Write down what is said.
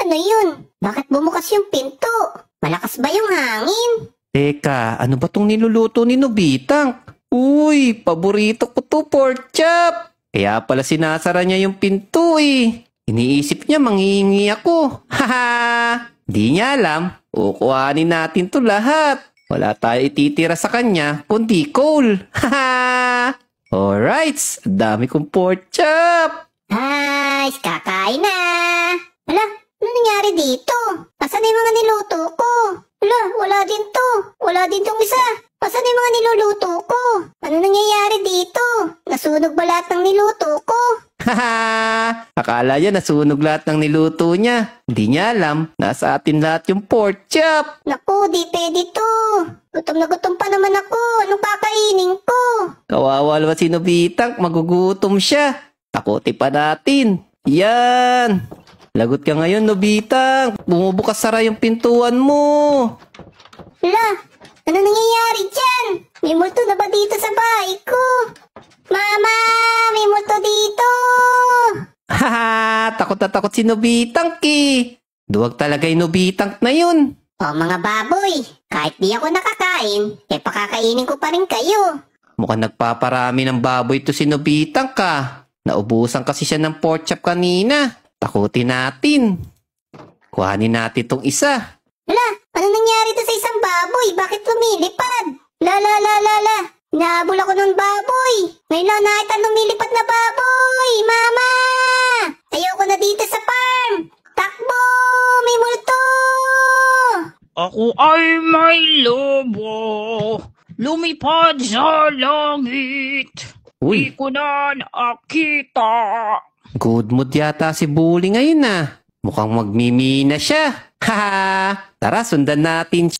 Ano yun? Bakit bumukas yung pinto? Malakas ba yung hangin? Teka, ano ba tong niluluto ni Nobitang? Uy, paborito ko to, pork chop. Kaya pala sinasara niya yung pinto eh. Iniisip niya manghihingi ako. Haha! Di niya alam, kukuhanin natin to lahat. Wala tayo ititira sa kanya, kundi coal. Haha! Alright, dami kong pork chop. Ay, kakain na. Ala, ano nangyari dito? Asan na yung mga niluto ko? Ala, wala din to. Wala din tong isa. Asan na yung mga niluluto ko? Ano nangyayari dito? Nasunog ba lahat ng niluto ko? Haha! Akala niya nasunog lahat ng niluto niya. Hindi niya alam, nasa atin lahat yung pork chop. Naku, di pwede to. Gutom na gutom pa naman ako. Anong kakainin ko? Kawawa naman si Nobitang, magugutom siya. Takuti pa natin. Yan! Lagot ka ngayon, Nobitang. Bumubukas sara yung pintuan mo. Ala, ano nangyayari dyan? May multo na ba dito sa bahay ko? Mama, may multo dito. Haha! Takot na takot si Nobitang ki. Duwag talaga yung Nobitang na yun. O mga baboy, kahit di ako nakakain, pakakainin ko pa rin kayo. Mukhang nagpaparami ng baboy to si Nobitang ka. Naubusan kasi siya ng pork chop kanina. Takutin natin. Kuhanin natin tong isa. Ala, ano nangyari to sa isang baboy? Bakit lumilipad? La. Nahabol ako ng baboy. Ngayon lang nakita lumilipad na baboy. Mama! Ayoko na dito sa farm. Takbo! May multo! Ako ay may lobo. Lumipad sa langit. Uy. Di ko na nakita. Good mood yata si Bully ngayon ah. Mukhang magmimina siya. Haha! Tara, sundan natin siya.